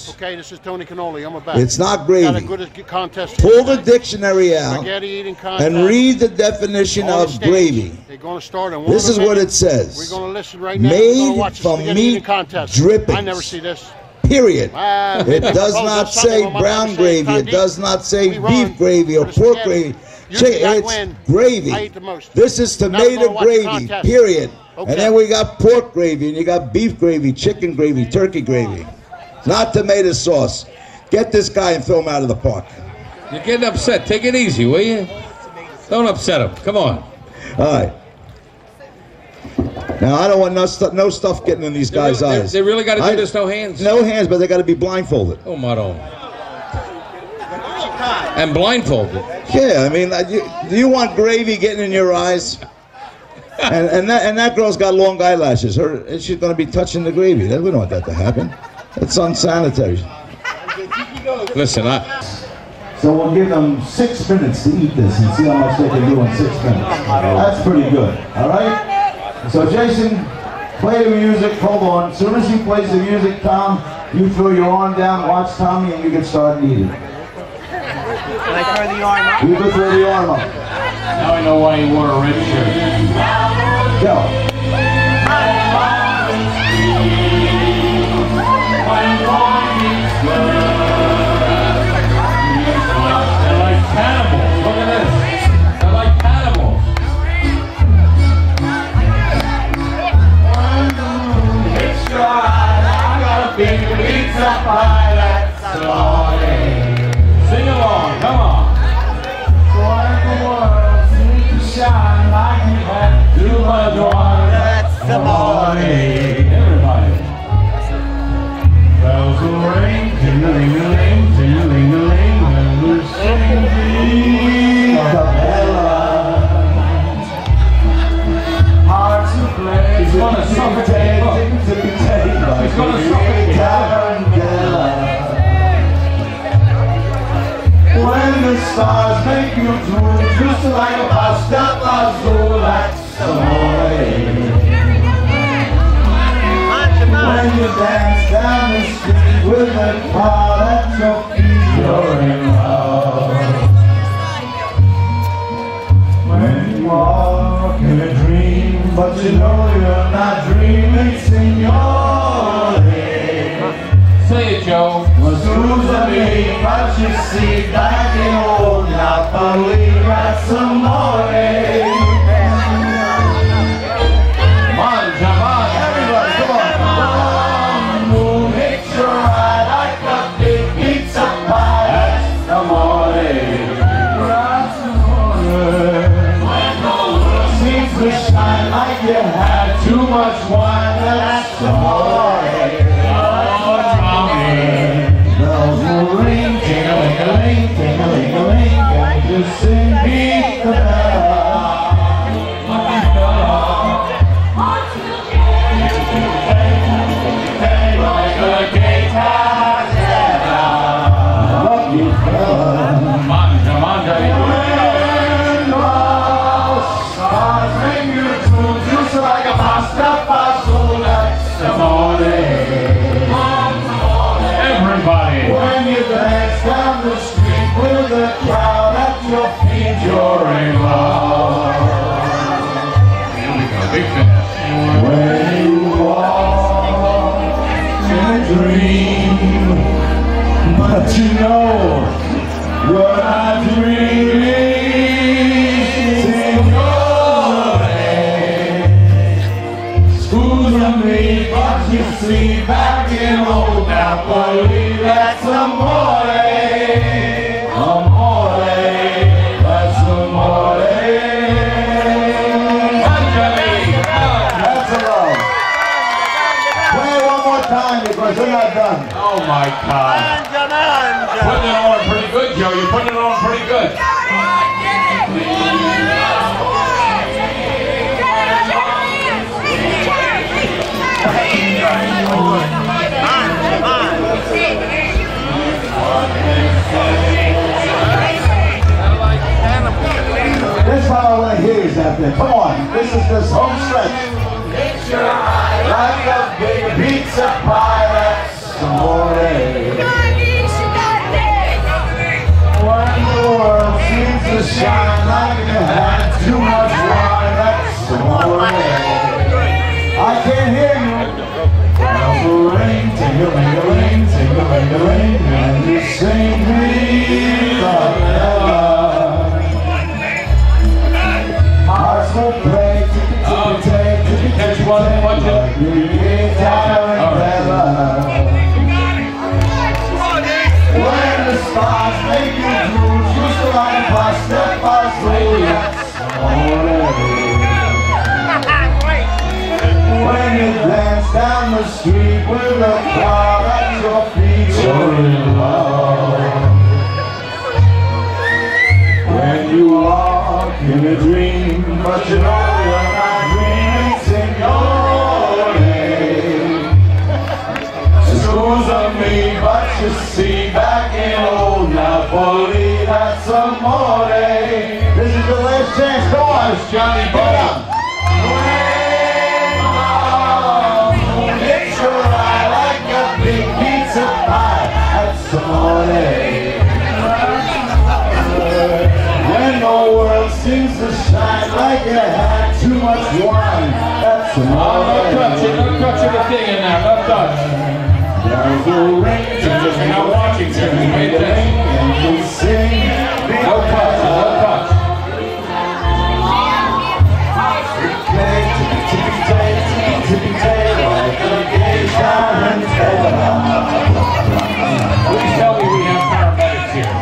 Okay, this is Tony Cannoli. I'm a back. It's not gravy. Got a good contest. Pull the dictionary out Spaghetti eating contest. and read the definition of gravy. They're going to start on one. This is what it says. We're going to listen right now. Made watch from meat contest. drippings. I never see this. Period. It does not say brown gravy. It does not say beef gravy or pork gravy. It's gravy. I eat the most. This is tomato gravy. Period. Okay. And then we got pork gravy, and you got beef gravy, chicken gravy, turkey gravy. Not tomato sauce. Get this guy and throw him out of the park. You're getting upset. Take it easy, will you? Don't upset him. Come on. All right. Now, I don't want no stuff getting in these guys' eyes. They really got to do this no hands? No hands, but they got to be blindfolded. Oh, Maron. And blindfolded. Yeah, I mean, do you want gravy getting in your eyes? and that girl's got long eyelashes. She's going to be touching the gravy. We don't want that to happen. It's unsanitary. Listen, So we'll give them 6 minutes to eat this and see how much they can do in 6 minutes. That's pretty good, all right? So Jason, play the music, hold on. As soon as he plays the music, Tom, you throw your arm down, watch Tommy, and you can start eating. Can I throw the arm up? You can throw the arm up. Now I know why he wore a red shirt. Go. Sing along, come on. For the world seems to shine like you had too much water. That's the morning. Everybody. Bells will ring, ting-a-ling-a-ling, ting-a-ling-a-ling, and we're singing hearts to play. He's gonna suffocate. He's gonna suffocate. When the stars make you drool, just like a pasta azul, that's amore. When you dance down the street with a crowd at your feet, you're in love. When you walk in a dream, but you know you're not dreaming, signore. say it, Joe. Scusami, but you see back in old Napoli, that's amore. Mangia, mangia. Everybody, come on. Move it right like a big pizza pie. That's amore. That's amore. Seems to shine like you had too much wine. That's amore. Bells will ring, ting-a-ling-a-ling, ting-a-ling-a-ling, and just sing, beat the bell. Down the street with a crowd at your feet, you're in love. Here we go, big finish. When you walk in a dream, but you know you're not dreaming, signore. Scusami, but you see back in old Napoli, that's amore. Because we're not done. Oh my God. Putting it on pretty good, Joe. You're putting it on pretty good. This is how I want to hear you out there. Come on. This is this home stretch. Like a big pizza pie, that's amore. shine like you had too much wine. That's amore. I can't hear you. Ring, ting-a-ling-a-ling, ting-a-ling-a-ling, and you sing me love. Hearts will break, ticky-ticky-take, Catch one, watch it. When the stars make you drool, just like pasta, when you dance down the street with a crowd at your feet, you're in love. When you walk in a dream, but you know you're not dreaming, signore. Scusa me, but you see, back in old Napoli, that's amore. This is the last chance. Go on, Johnny. Get up. When the world seems to shine like you had too much wine, that's amore. No touching the thing in there, no touch. There's a ring, You're not watching, sir. Pay attention. and we sing. No touch, no touch. Please tell me we have paramedics here.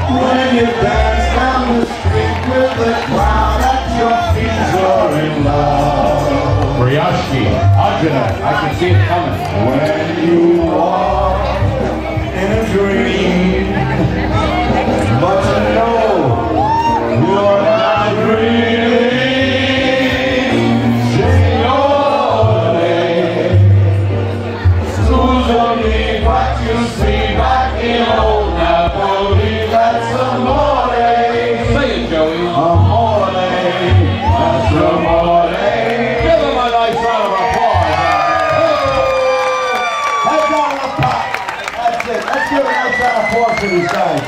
When you dance down the street with the crowd at your feet, you're in love. Brioche, Ajana, I can see it coming. When you walk in a dream, but you know you're not dreaming, signore. Scusa me, what you see back in old Napoli, that's amore. Say it, Joey. Amore, that's amore. Give him a nice round of applause. Let's round of applause. That's it. Let's give a nice round of applause to these guys.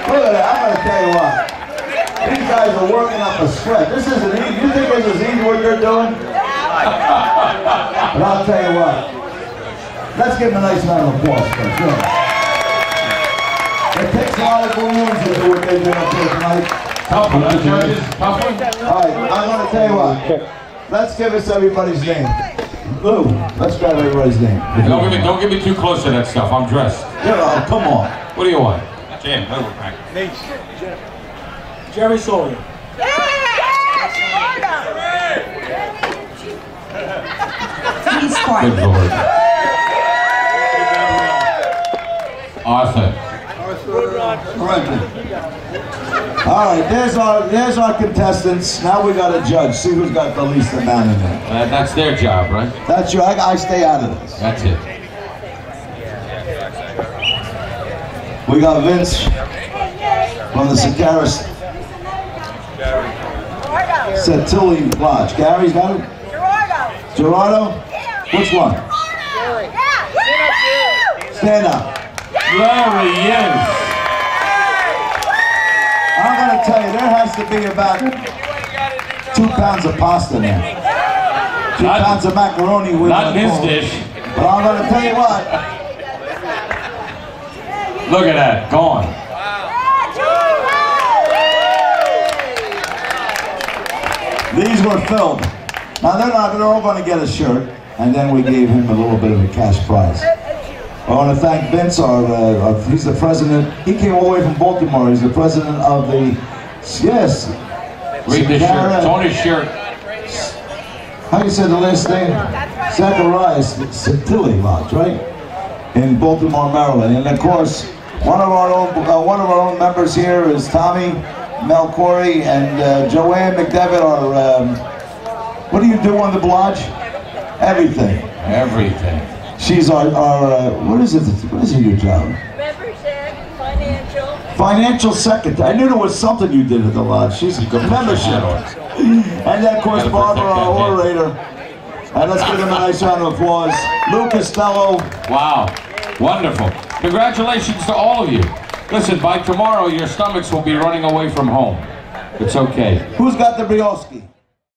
Look at that. I'm going to tell you what. These guys are working up a sweat. This isn't easy. You think this is easy what they're doing? But I'll tell you what. Let's give them a nice round of applause first. Yeah. It takes a lot of balloons to do what they did up here tonight. Tough one, huh, judges? Tough one? All right, I'm going to tell you what. Let's give us everybody's name. Lou, let's grab everybody's name. Don't get me too close to that stuff. I'm dressed. Come on. What do you want? Jim, over, Frank. Jerry Sawyer. Good Lord. Arthur. All right, there's our contestants. Now we got to judge. See who's got the least amount in there. That's their job, right? That's your. I stay out of this. That's it. We got Vince from the Sakaris Setilli Lodge. Gary's got it? Gerardo? Which one? Stand up. There he is. I'm going to tell you, there has to be about 2 pounds of pasta in there. 2 pounds of macaroni with Not in his dish. But I'm going to tell you what. Look at that. Gone. These were filled. Now they're all going to get a shirt, and then we gave him a little bit of a cash prize. I want to thank Vince, he's the president. He came all the way from Baltimore. He's the president of the, yes. Read the shirt. It's on his shirt. How you say the last name? Zacharias Setilli Lodge, right? In Baltimore, Maryland. And of course, one of our own members here is Tommy Melcori and Joanne McDevitt are, what do you do on the lodge? Everything. Everything. She's our what is it your job? Membership, financial, Financial secretary. I knew there was something you did at the lodge. She's a good membership. And then, of course, Barbara, our orator. And let's give him a nice round of applause. Lou Costello. Wow. Wonderful. Congratulations to all of you. Listen, by tomorrow, your stomachs will be running away from home. It's okay. Who's got the brioski?